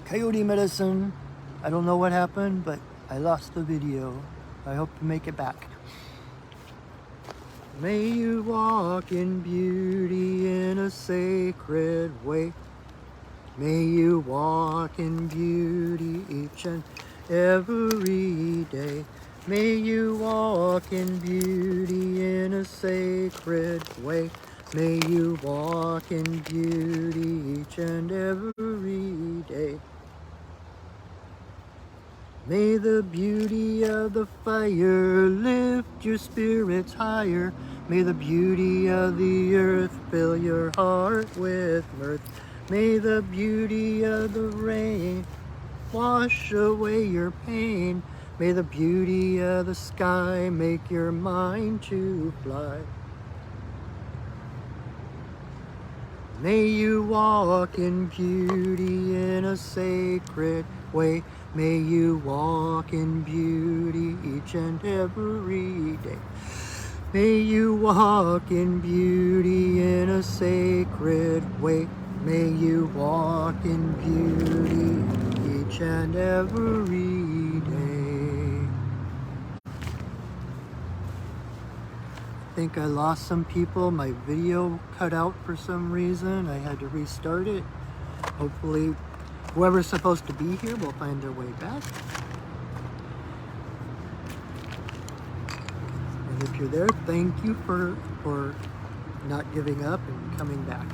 Coyote medicine. I don't know what happened, but I lost the video. I hope to make it back. May you walk in beauty in a sacred way. May you walk in beauty each and every day. May you walk in beauty in a sacred way. May you walk in beauty each and every day. May the beauty of the fire lift your spirits higher. May the beauty of the earth fill your heart with mirth. May the beauty of the rain wash away your pain. May the beauty of the sky make your mind to fly. May you walk in beauty in a sacred way. May you walk in beauty each and every day. May you walk in beauty in a sacred way. May you walk in beauty each and every day. I think I lost some people. My video cut out for some reason. I had to restart it. Hopefully whoever's supposed to be here will find their way back. And if you're there, thank you for not giving up and coming back.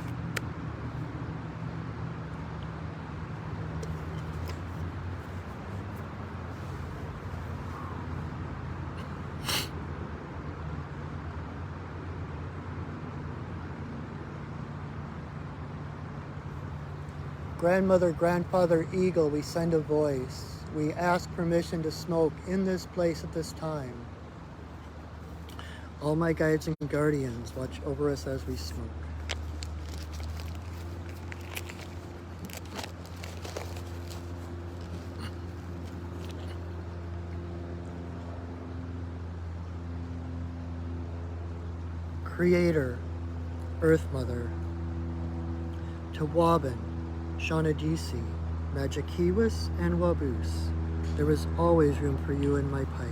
Grandmother, grandfather, eagle, we send a voice. We ask permission to smoke in this place at this time. All my guides and guardians, watch over us as we smoke. Creator, Earth Mother, Tawabin, Shawnadisi, Magikiwis, and Wabus. There is always room for you in my pipe.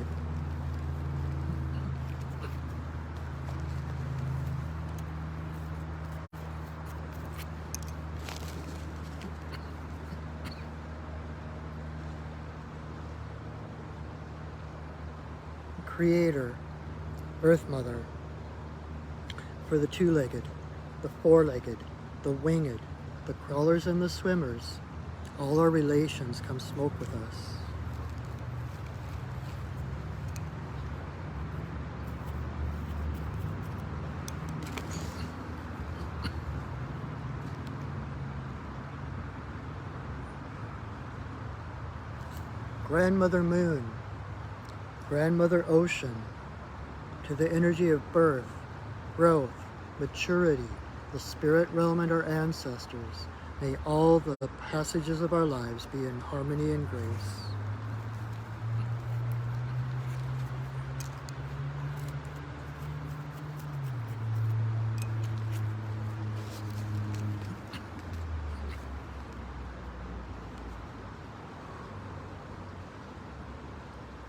Creator, Earth Mother, for the two-legged, the four-legged, the winged, the crawlers and the swimmers, all our relations, come smoke with us. Grandmother Moon, Grandmother Ocean, to the energy of birth, growth, maturity, the spirit realm and our ancestors, may all the passages of our lives be in harmony and grace.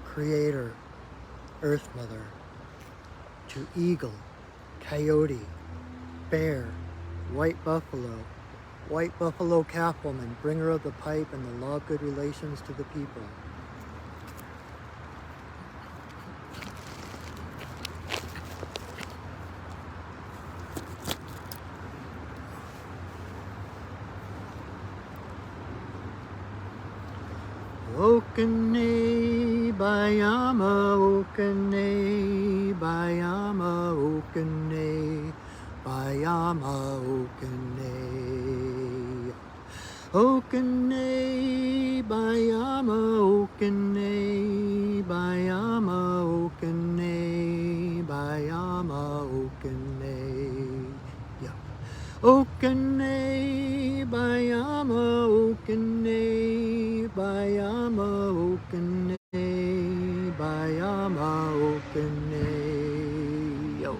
Creator, Earth Mother, to eagle, coyote, bear, white buffalo calf woman, bringer of the pipe and the law of good relations to the people. Okane bayama, okane bayama, okane bayama, okane. Okane bayama, okane bayama, okane bayama, okane. Yeah. Okane bayama, okane bayama, okane bayama, okane. Yo.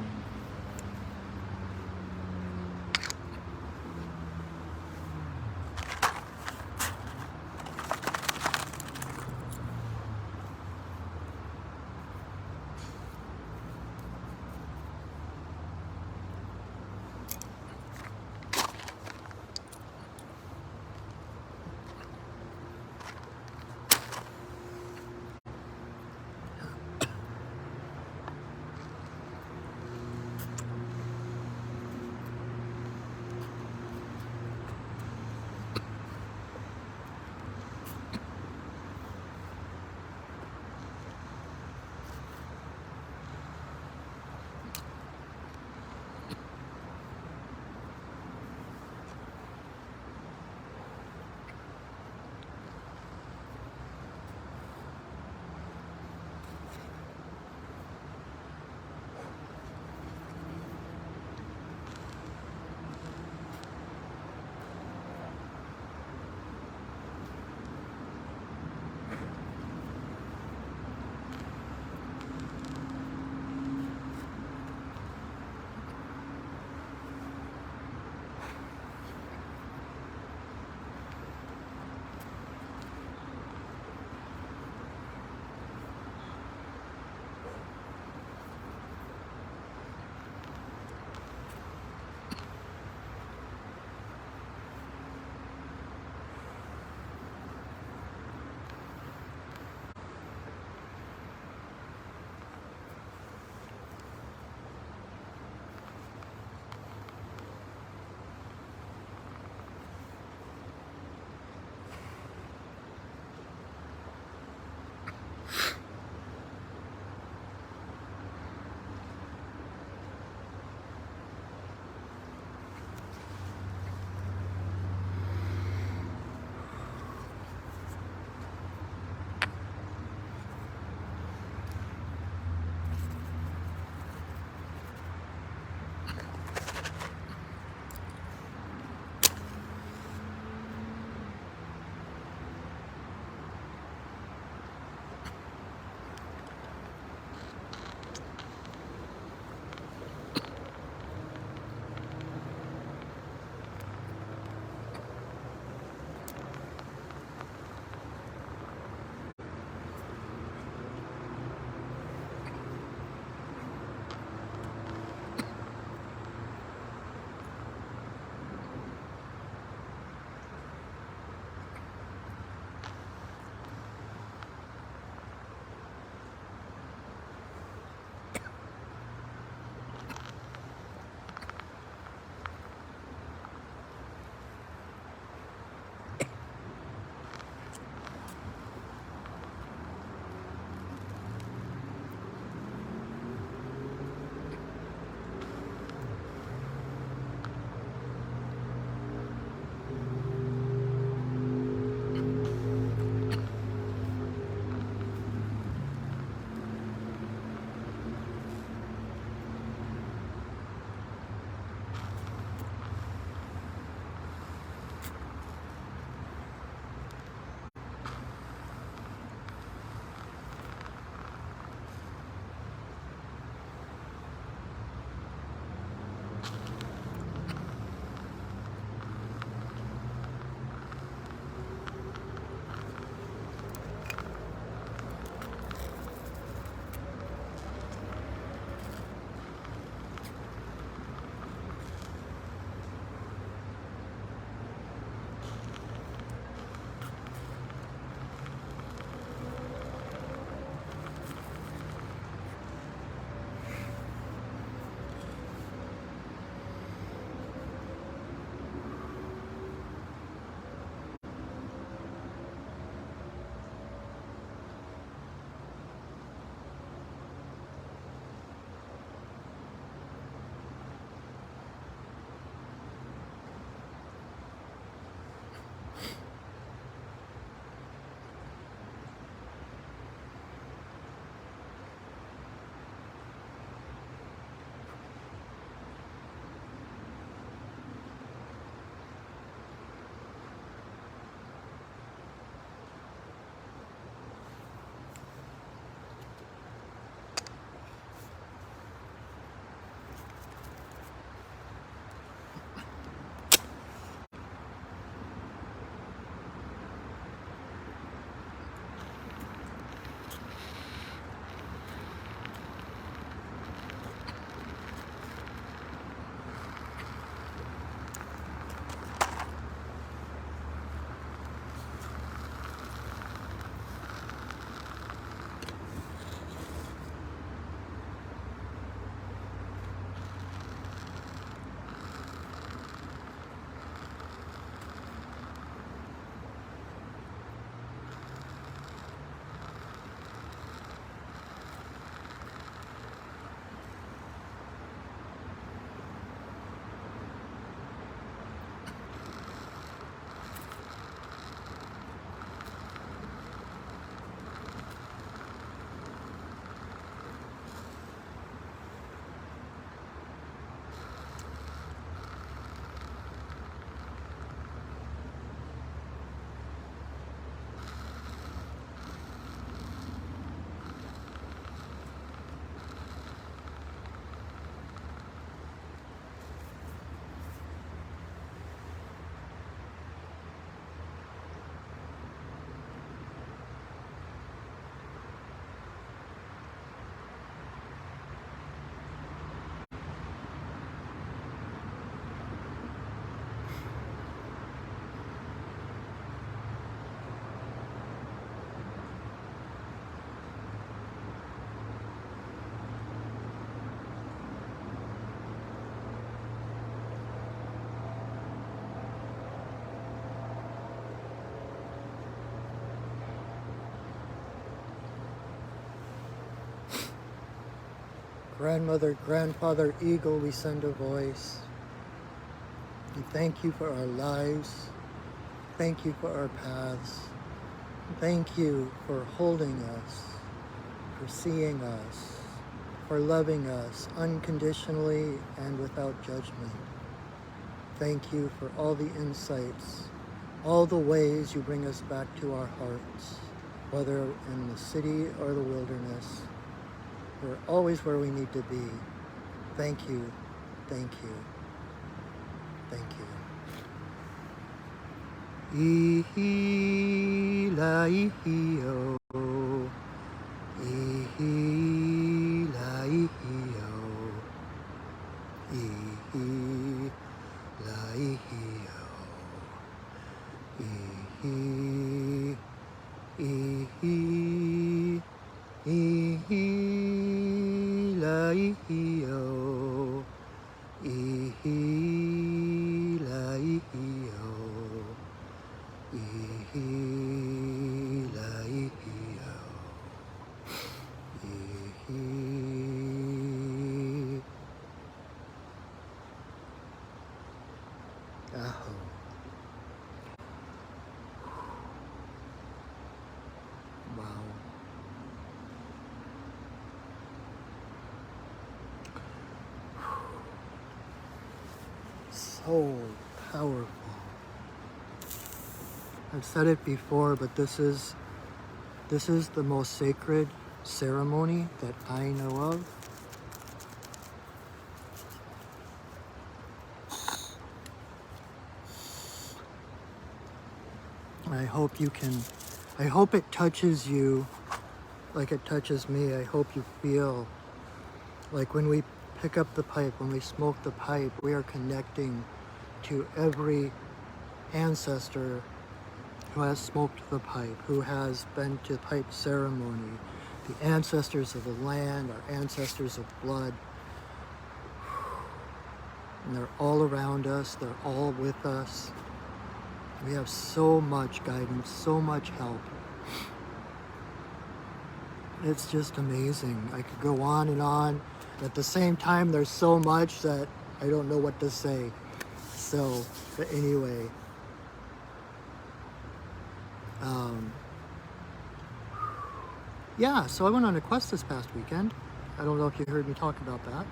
grandmother, grandfather, eagle, we send a voice. We thank you for our lives. Thank you for our paths. Thank you for holding us, for seeing us, for loving us unconditionally and without judgment. Thank you for all the insights, all the ways you bring us back to our hearts, whether in the city or the wilderness. We're always where we need to be. Thank you, thank you, thank you. Ihila ihio, ihila ihio, ihila ihio, ihi, ihi, ihila ihio, ihila ihio. Wow. So powerful. I've said it before, but this is the most sacred ceremony that I know of. I hope it touches you like it touches me. I hope you feel like when we pick up the pipe, when we smoke the pipe, we are connecting to every ancestor who has smoked the pipe, who has been to pipe ceremony, the ancestors of the land, our ancestors of blood. And they're all around us, they're all with us. We have so much guidance, so much help. It's just amazing. I could go on and on. At the same time, there's so much that I don't know what to say. So, but anyway. Yeah, so I went on a quest this past weekend. I don't know if you heard me talk about that.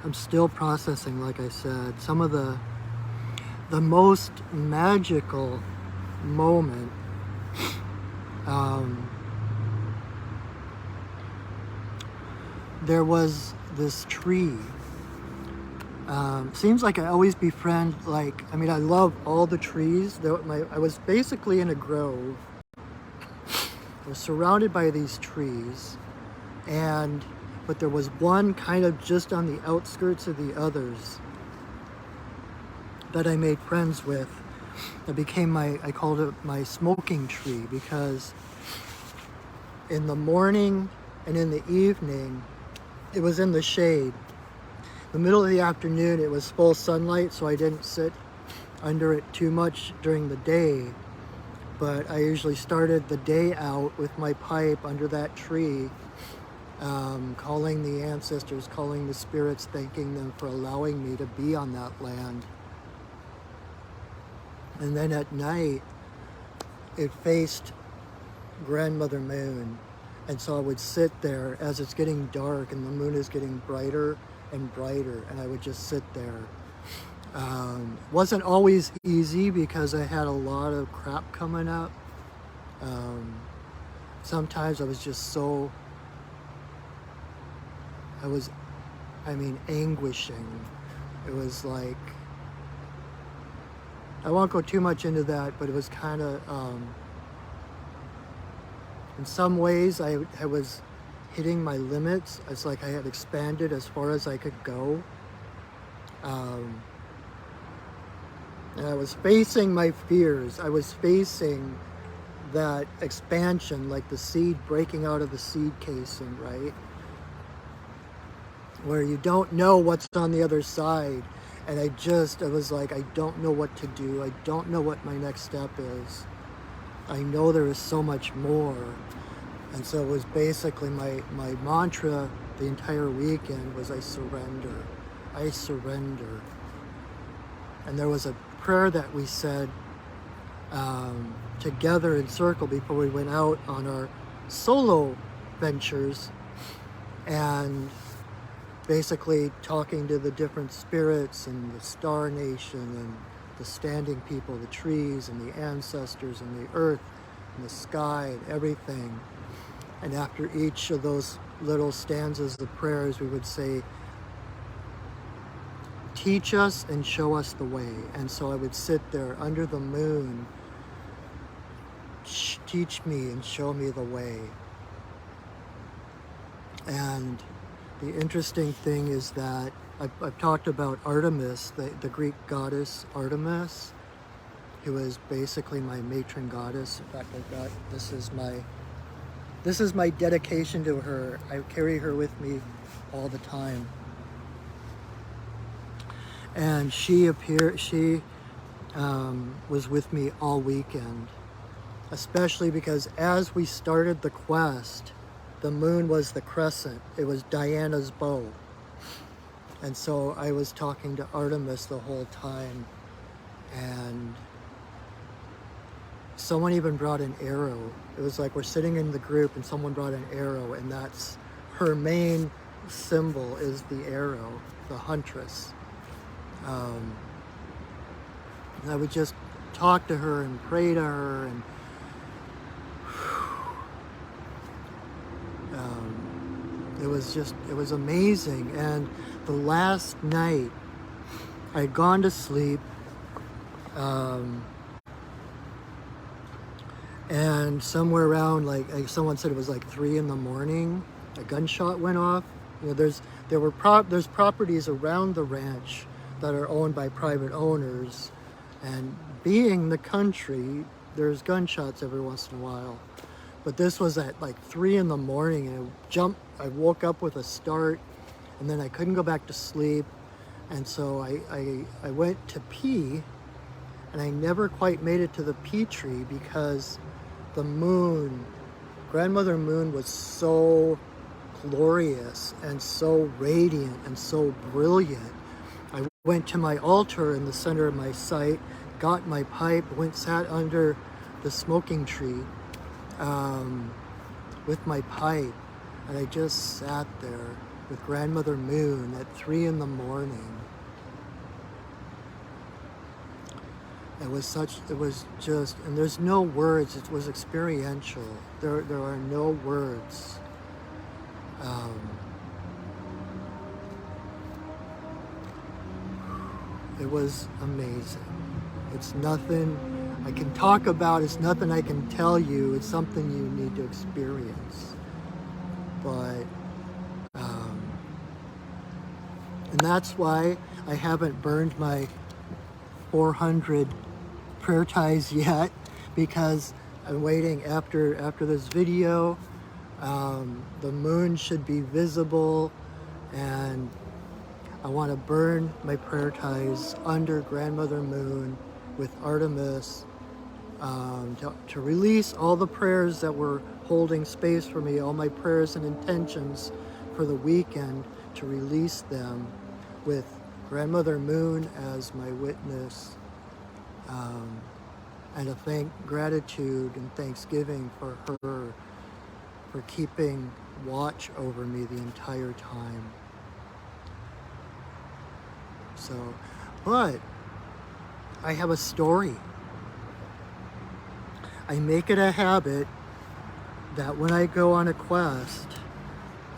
I'm still processing, like I said, some of the most magical moment. There was this tree. Seems like I always befriend, I love all the trees. I was basically in a grove. I was surrounded by these trees, but there was one kind of just on the outskirts of the others that I made friends with. It became I called it my smoking tree, because in the morning and in the evening, it was in the shade. The middle of the afternoon, it was full sunlight, so I didn't sit under it too much during the day. But I usually started the day out with my pipe under that tree, calling the ancestors, calling the spirits, thanking them for allowing me to be on that land. And then at night, it faced Grandmother Moon. And so I would sit there as it's getting dark and the moon is getting brighter and brighter, and I would just sit there. Wasn't always easy because I had a lot of crap coming up. Sometimes I was just anguishing. It was like, I won't go too much into that, but it was kind of, in some ways I was hitting my limits. It's like I had expanded as far as I could go. And I was facing my fears. I was facing that expansion, like the seed breaking out of the seed casing, right? Where you don't know what's on the other side. And I was like, I don't know what to do. I don't know what my next step is. I know there is so much more. And so it was basically my mantra the entire weekend was, I surrender. I surrender. And there was a prayer that we said together in circle before we went out on our solo ventures, and basically talking to the different spirits and the star nation and the standing people, the trees and the ancestors and the earth and the sky and everything. And after each of those little stanzas of prayers, we would say, teach us and show us the way. And so I would sit there under the moon, teach me and show me the way. And the interesting thing is that I've talked about Artemis, the Greek goddess Artemis, who is basically my matron goddess. In fact, this is my dedication to her. I carry her with me all the time. And she was with me all weekend, especially because as we started the quest, the moon was the crescent. It was Diana's bow. And so I was talking to Artemis the whole time, and someone even brought an arrow. It was like we're sitting in the group and someone brought an arrow, and that's her main symbol, is the arrow, the huntress. And I would just talk to her and pray to her, and it was amazing. And the last night I had gone to sleep, and somewhere around, like someone said, it was like 3 a.m, a gunshot went off. You know, there's properties around the ranch that are owned by private owners, and being the country, there's gunshots every once in a while. But this was at like 3 a.m, and I woke up with a start, and then I couldn't go back to sleep. And so I went to pee, and I never quite made it to the pee tree because the moon, Grandmother Moon, was so glorious and so radiant and so brilliant. I went to my altar in the center of my site, got my pipe, sat under the smoking tree with my pipe, and I just sat there with Grandmother Moon at 3 a.m. It was just, and there's no words, it was experiential. There are no words. It was amazing. It's nothing I can talk about, it's nothing I can tell you, it's something you need to experience. But, and that's why I haven't burned my 400 prayer ties yet, because I'm waiting after this video. The moon should be visible, and I want to burn my prayer ties under Grandmother Moon with Artemis, to release all the prayers that were holding space for me, all my prayers and intentions for the weekend, to release them with Grandmother Moon as my witness, and gratitude and thanksgiving for her, for keeping watch over me the entire time. So, but I have a story. I make it a habit that when I go on a quest,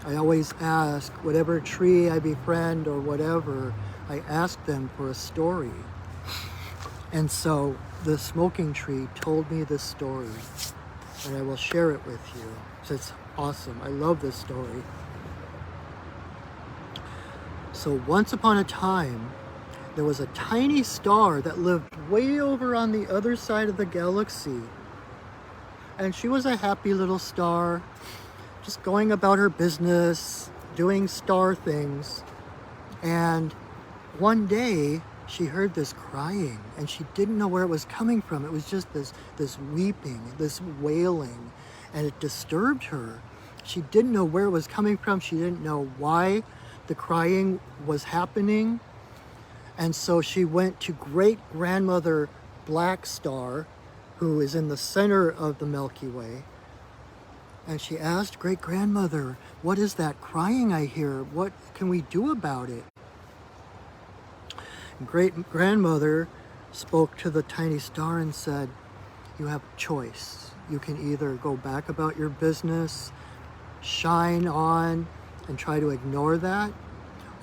I always ask whatever tree I befriend or whatever, I ask them for a story. And so the smoking tree told me this story, and I will share it with you. So it's awesome. I love this story. So once upon a time, there was a tiny star that lived way over on the other side of the galaxy. And she was a happy little star, just going about her business, doing star things. And one day, she heard this crying, and she didn't know where it was coming from. It was just this weeping, this wailing. and it disturbed her. She didn't know where it was coming from. She didn't know why the crying was happening. And so she went to great-grandmother Black Star, who is in the center of the Milky Way, and she asked great-grandmother, what is that crying I hear? What can we do about it? Great-grandmother spoke to the tiny star and said, you have a choice. You can either go back about your business, shine on, and try to ignore that,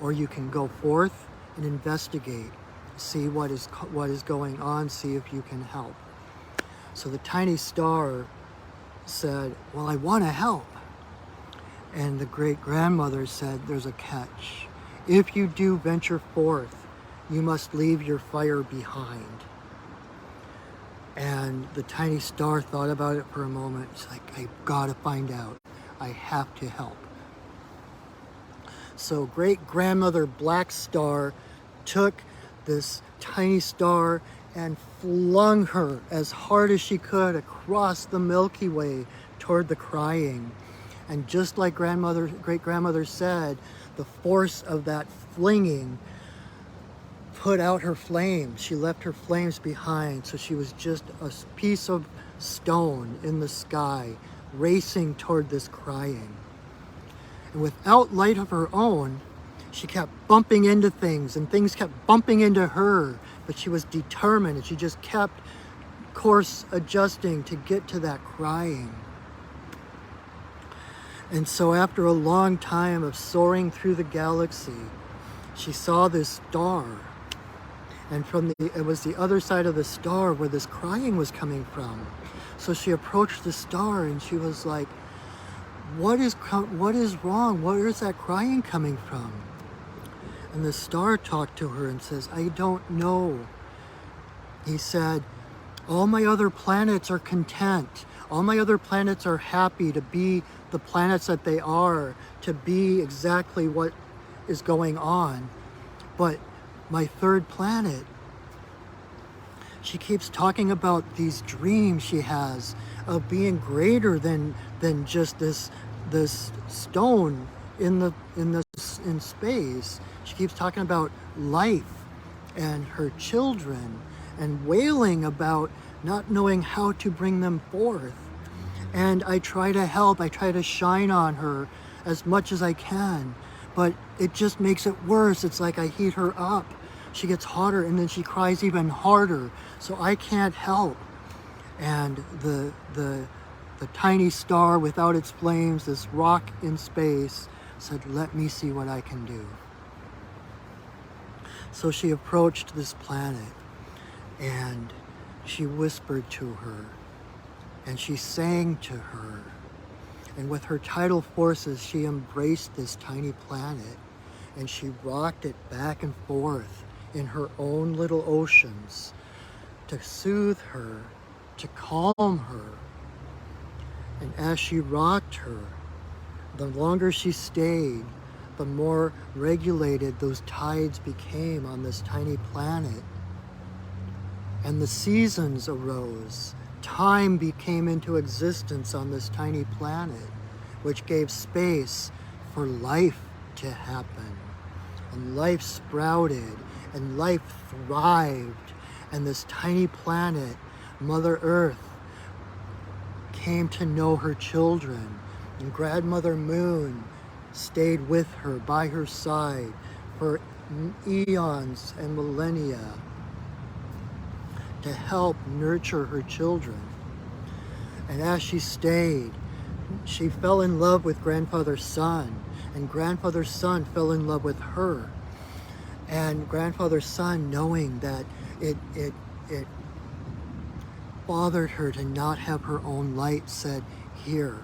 or you can go forth and investigate, see what is going on, see if you can help. So the tiny star said, well, I want to help. And the great-grandmother said, there's a catch. If you do venture forth, you must leave your fire behind. And the tiny star thought about it for a moment. It's like, I've got to find out. I have to help. So great-grandmother Black Star took this tiny star and flung her as hard as she could across the Milky Way toward the crying. And just like great-grandmother said, the force of that flinging put out her flames. She left her flames behind, so she was just a piece of stone in the sky, racing toward this crying. And without light of her own, she kept bumping into things, and things kept bumping into her, but she was determined, and she just kept course adjusting to get to that crying. And so after a long time of soaring through the galaxy, she saw this star. And it was the other side of the star where this crying was coming from. So she approached the star and she was like, what is wrong? Where is that crying coming from? And the star talked to her and says, I don't know. He said, all my other planets are content. All my other planets are happy to be the planets that they are, to be exactly what is going on. But my third planet, she keeps talking about these dreams she has of being greater than just this stone in space. She keeps talking about life and her children and wailing about not knowing how to bring them forth. And I try to help, I try to shine on her as much as I can, but it just makes it worse. It's like I heat her up. She gets hotter and then she cries even harder, so I can't help. And the tiny star without its flames, this rock in space, said, let me see what I can do. So she approached this planet and she whispered to her and she sang to her. And with her tidal forces, she embraced this tiny planet and she rocked it back and forth in her own little oceans to soothe her, to calm her. And as she rocked her, the longer she stayed, the more regulated those tides became on this tiny planet. And the seasons arose. Time became into existence on this tiny planet, which gave space for life to happen. And life sprouted, and life thrived. And this tiny planet, Mother Earth, came to know her children. And Grandmother Moon stayed with her, by her side, for eons and millennia to help nurture her children. And as she stayed, she fell in love with Grandfather's son, and Grandfather's son fell in love with her. And Grandfather's son, knowing that it bothered her to not have her own light, said, here,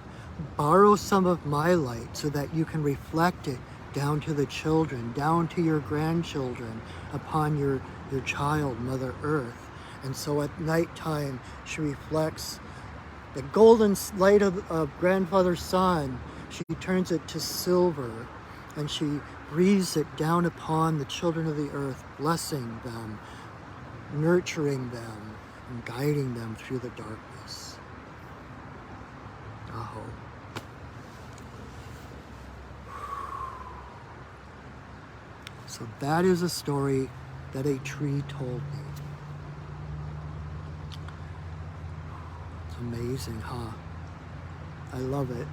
borrow some of my light so that you can reflect it down to the children, down to your grandchildren, upon your child, Mother Earth. And so at nighttime, she reflects the golden light of Grandfather's son. She turns it to silver, and she breathes it down upon the children of the earth, blessing them, nurturing them, and guiding them through the darkness. Tahoe. So that is a story that a tree told me. It's amazing, huh? I love it.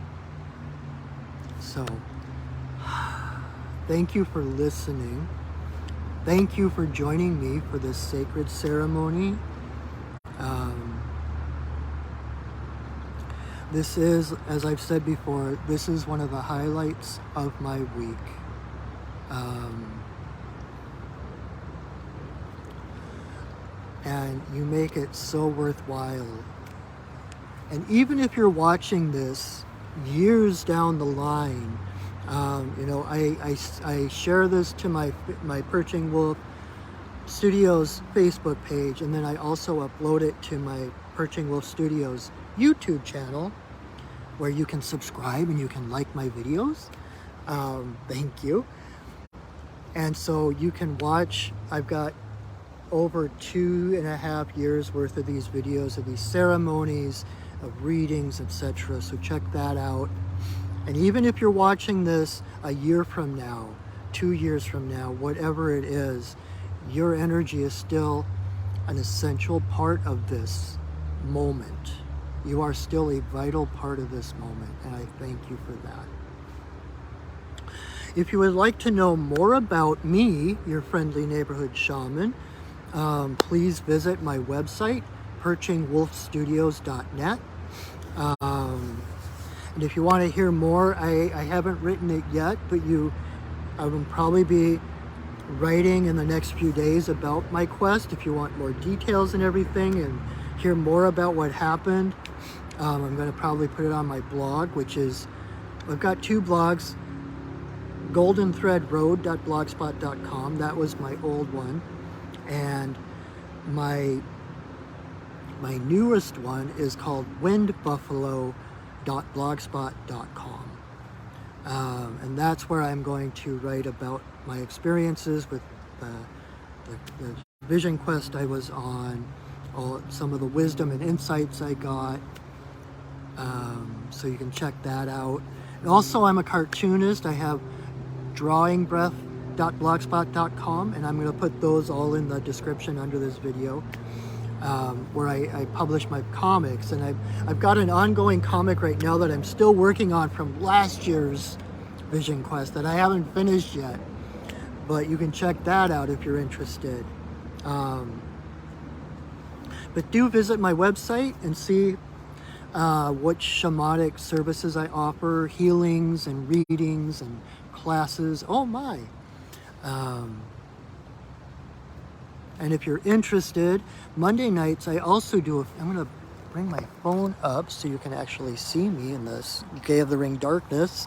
So, thank you for listening. Thank you for joining me for this sacred ceremony. This is, as I've said before, this is one of the highlights of my week. And you make it so worthwhile. And even if you're watching this years down the line, you know, I share this to my Perching Wolf Studios Facebook page, and then I also upload it to my Perching Wolf Studios YouTube channel, where you can subscribe and you can like my videos. Thank you. And so you can watch, I've got over 2.5 years worth of these videos, of these ceremonies, of readings, etc. So check that out. And even if you're watching this a year from now, 2 years from now, whatever it is, your energy is still an essential part of this moment. You are still a vital part of this moment, and I thank you for that. If you would like to know more about me, your friendly neighborhood shaman, please visit my website, perchingwolfstudios.net. And if you want to hear more, I haven't written it yet, but I will probably be writing in the next few days about my quest. If you want more details and everything and hear more about what happened, I'm going to probably put it on my blog, which is, I've got 2 blogs, goldenthreadroad.blogspot.com. That was my old one. And my newest one is called windbuffalo.blogspot.com. And that's where I'm going to write about my experiences with the vision quest I was on, some of the wisdom and insights I got. So you can check that out. And also, I'm a cartoonist. I have drawingbreath.blogspot.com, and I'm going to put those all in the description under this video, where I publish my comics. And I've got an ongoing comic right now that I'm still working on from last year's vision quest that I haven't finished yet, but you can check that out if you're interested. But do visit my website and see what shamanic services I offer, healings and readings and classes. Oh my. And if you're interested, Monday nights I also do, I'm going to bring my phone up so you can actually see me in this gathering darkness.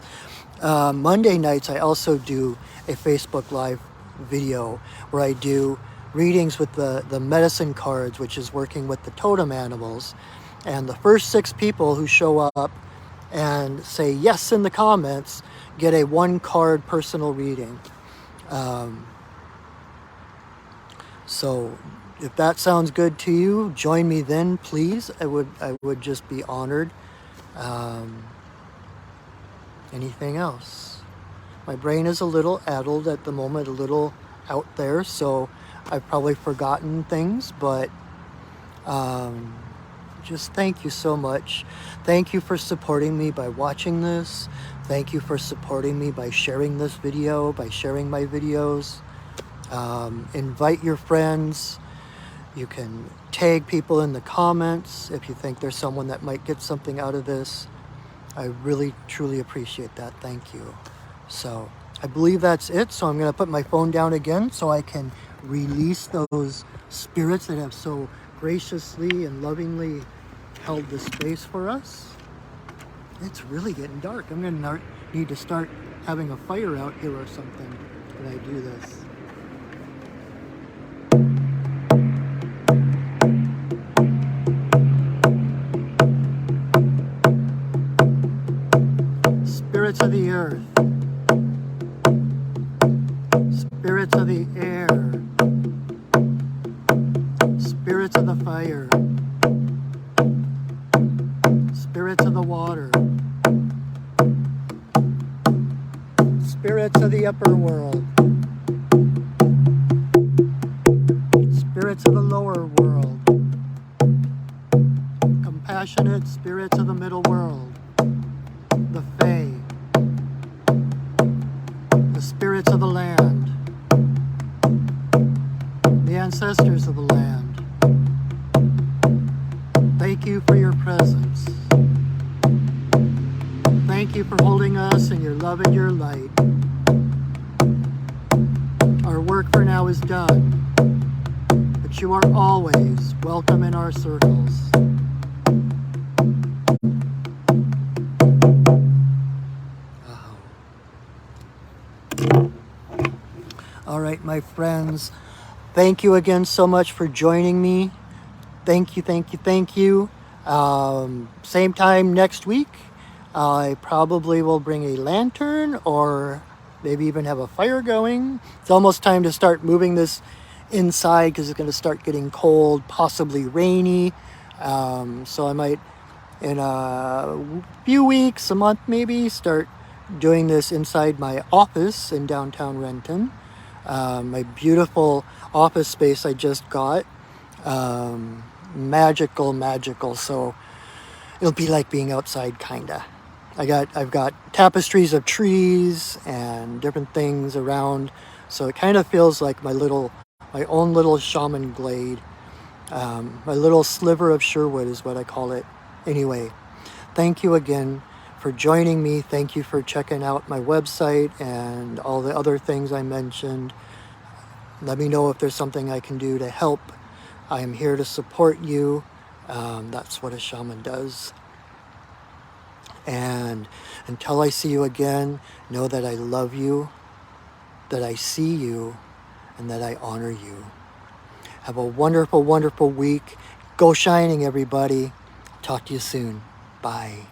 Monday nights I also do a Facebook Live video where I do readings with the medicine cards, which is working with the totem animals. And the first 6 people who show up and say yes in the comments get a 1-card personal reading. So if that sounds good to you, join me then, please. I would just be honored. Anything else? My brain is a little addled at the moment, a little out there, so I've probably forgotten things, but just thank you so much. Thank you for supporting me by watching this. Thank you for supporting me by sharing this video, by sharing my videos. Invite your friends. You can tag people in the comments if you think there's someone that might get something out of this. I really, truly appreciate that. Thank you. So I believe that's it. So I'm going to put my phone down again so I can release those spirits that have so graciously and lovingly held the space for us. It's really getting dark. I'm going to need to start having a fire out here or something when I do this. Spirits of the earth, spirits of the air, spirits of the fire, spirits of the water, of the upper world, spirits of the lower world, compassionate spirits of the middle world, the Fae, the spirits of the land, the ancestors of the land. Thank you for your presence. Thank you for holding us in your love and your light. Our work for now is done, but you are always welcome in our circles. All right, my friends, thank you again so much for joining me. Thank you, thank you, thank you. Same time next week. I probably will bring a lantern or maybe even have a fire going. It's almost time to start moving this inside because it's going to start getting cold, possibly rainy. So I might, in a few weeks, a month maybe, start doing this inside my office in downtown Renton. My beautiful office space I just got. Magical. So it'll be like being outside, kinda. I've got tapestries of trees and different things around, so it kind of feels like my own little shaman glade. My little sliver of Sherwood is what I call it. Anyway, thank you again for joining me. Thank you for checking out my website and all the other things I mentioned. Let me know if there's something I can do to help. I am here to support you. That's what a shaman does. And until I see you again, know that I love you, that I see you, and that I honor you. Have a wonderful, wonderful week. Go shining, everybody. Talk to you soon. Bye.